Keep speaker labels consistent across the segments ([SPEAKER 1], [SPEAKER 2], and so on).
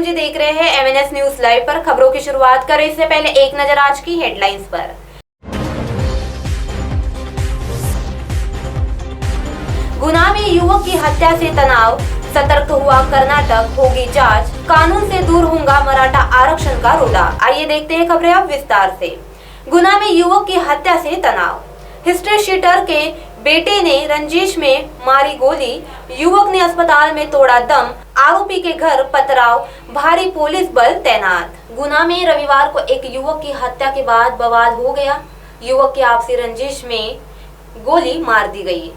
[SPEAKER 1] मुझे देख रहे हैं एमएनएस न्यूज लाइव पर। खबरों की शुरुआत करें इससे पहले एक नजर आज की हेडलाइंस पर। गुना में युवक की हत्या से तनाव, सतर्क हुआ कर्नाटक, होगी जांच, कानून से दूर होगा मराठा आरक्षण का रोड़ा। आइए देखते हैं खबरें अब विस्तार से। गुना में युवक की हत्या से तनाव, हिस्ट्री शीटर के बेटे ने रंजिश में मारी गोली, युवक ने अस्पताल में तोड़ा दम, आरोपी के घर पथराव, भारी पुलिस बल तैनात। गुना में रविवार को एक युवक की हत्या के बाद बवाल हो गया। युवक की आपसी रंजिश में गोली मार दी गई।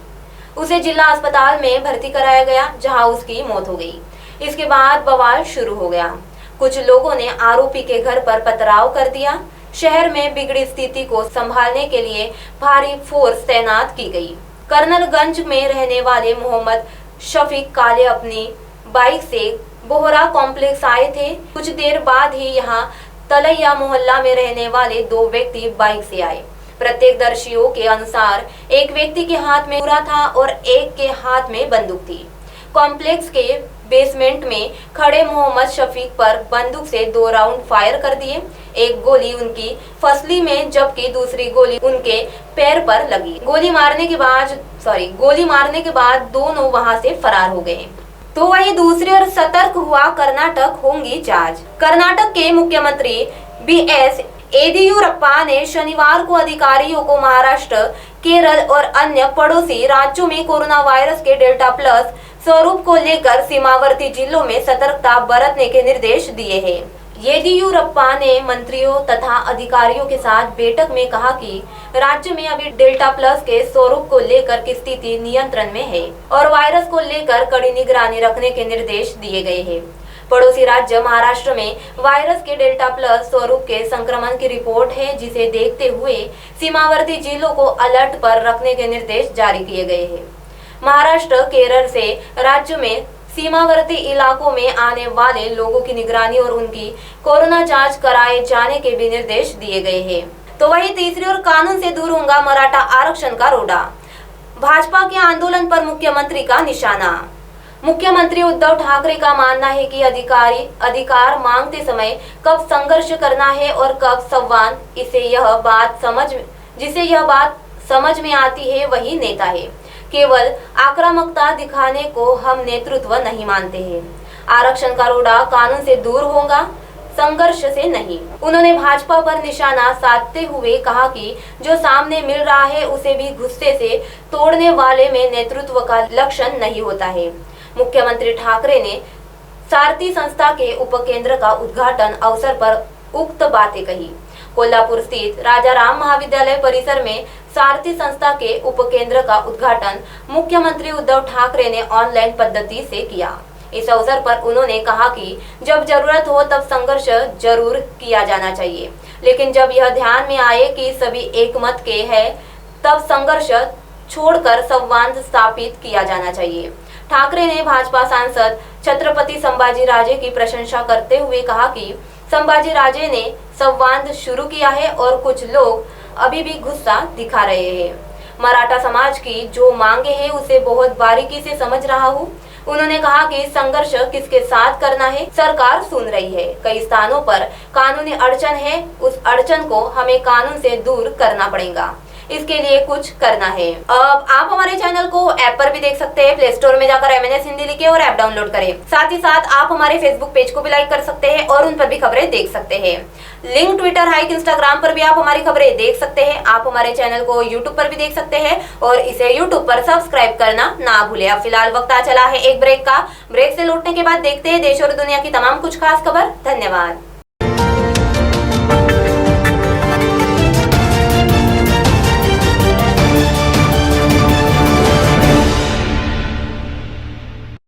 [SPEAKER 1] उसे जिला अस्पताल में भर्ती कराया गया, जहां उसकी मौत हो गई। इसके बाद बवाल शुरू हो गया। कुछ लोगों ने आरोपी के घर पर पथराव कर दिया। शहर में बिगड़ी स्थिति को संभालने के लिए भारी फोर्स तैनात की गई। कर्नलगंज में रहने वाले मोहम्मद शफीक काले अपनी बाइक से बोहरा कॉम्प्लेक्स आए थे। कुछ देर बाद ही यहां तलैया मोहल्ला में रहने वाले दो व्यक्ति बाइक से आए। प्रत्यक्षदर्शियों के अनुसार एक व्यक्ति के हाथ में छुरा था और एक के हाथ में बंदूक थी। कॉम्प्लेक्स के बेसमेंट में खड़े मोहम्मद शफीक पर बंदूक से 2 राउंड फायर कर दिए। एक गोली उनकी फसली में जबकि दूसरी गोली उनके पैर पर लगी। गोली मारने के बाद दोनों वहां से फरार हो गए। तो वही दूसरी ओर सतर्क हुआ कर्नाटक, होंगी जांच। कर्नाटक के मुख्यमंत्री बीएस येदियुरप्पा ने शनिवार को अधिकारियों को महाराष्ट्र, केरल और अन्य पड़ोसी राज्यों में कोरोना वायरस के डेल्टा प्लस स्वरूप को लेकर सीमावर्ती जिलों में सतर्कता बरतने के निर्देश दिए हैं। येदियुरप्पा ने मंत्रियों तथा अधिकारियों के साथ बैठक में कहा कि राज्य में अभी डेल्टा प्लस के स्वरूप को लेकर की स्थिति नियंत्रण में है और वायरस को लेकर कड़ी निगरानी रखने के निर्देश दिए गए हैं। पड़ोसी राज्य महाराष्ट्र में वायरस के डेल्टा प्लस स्वरूप के संक्रमण की रिपोर्ट है, जिसे देखते हुए सीमावर्ती जिलों को अलर्ट पर रखने के निर्देश जारी किए गए हैं। महाराष्ट्र, केरल से राज्य में सीमावर्ती इलाकों में आने वाले लोगों की निगरानी और उनकी कोरोना जांच कराए जाने के भी निर्देश दिए गए हैं। तो वहीं तीसरी ओर कानून से दूर होगा मराठा आरक्षण का रोड़ा। भाजपा के आंदोलन पर मुख्यमंत्री का निशाना। मुख्यमंत्री उद्धव ठाकरे का मानना है कि अधिकार मांगते समय कब संघर्ष करना है और कब संवाद, जिसे यह बात समझ में आती है वही नेता है। केवल आक्रामकता दिखाने को हम नेतृत्व नहीं मानते हैं। आरक्षण का रोड़ा कानून से दूर होगा, संघर्ष से नहीं। उन्होंने भाजपा पर निशाना साधते हुए कहा कि जो सामने मिल रहा है उसे भी गुस्से से तोड़ने वाले में नेतृत्व का लक्षण नहीं होता है। मुख्यमंत्री ठाकरे ने सारथी संस्था के उपकेंद्र का उद्घाटन अवसर पर उक्त बातें कही। कोल्हापुर स्थित राजाराम महाविद्यालय परिसर में सारथी संस्था के उपकेंद्र का उद्घाटन मुख्यमंत्री उद्धव ठाकरे ने ऑनलाइन पद्धति से किया। इस अवसर पर उन्होंने कहा कि जब जरूरत हो तब संघर्ष जरूर किया जाना चाहिए, लेकिन जब यह ध्यान में आए कि सभी एक मत के हैं तब संघर्ष छोड़कर संवाद स्थापित किया जाना चाहिए। ठाकरे ने भाजपा सांसद छत्रपति संभाजी राजे की प्रशंसा करते हुए कहा कि संभाजी राजे ने संवाद शुरू किया है और कुछ लोग अभी भी गुस्सा दिखा रहे हैं। मराठा समाज की जो मांगे हैं उसे बहुत बारीकी से समझ रहा हूँ। उन्होंने कहा कि संघर्ष किसके साथ करना है सरकार सुन रही है। कई स्थानों पर कानूनी अड़चन है, उस अड़चन को हमें कानून से दूर करना पड़ेगा, इसके लिए कुछ करना है। अब आप हमारे चैनल को ऐप पर भी देख सकते हैं। प्ले स्टोर में जाकर एमएनएस हिंदी लिखे और ऐप डाउनलोड करें। साथ ही साथ आप हमारे फेसबुक पेज को भी लाइक कर सकते हैं और उन पर भी खबरें देख सकते हैं। लिंक ट्विटर, हाइक, इंस्टाग्राम पर भी आप हमारी खबरें देख सकते हैं। आप हमारे चैनल को यूट्यूब पर भी देख सकते हैं और इसे यूट्यूब पर सब्सक्राइब करना ना भूले। अब फिलहाल वक्त आ चला है एक ब्रेक का। ब्रेक से लौटने के बाद देखते हैं देश और दुनिया की तमाम कुछ खास खबर। धन्यवाद।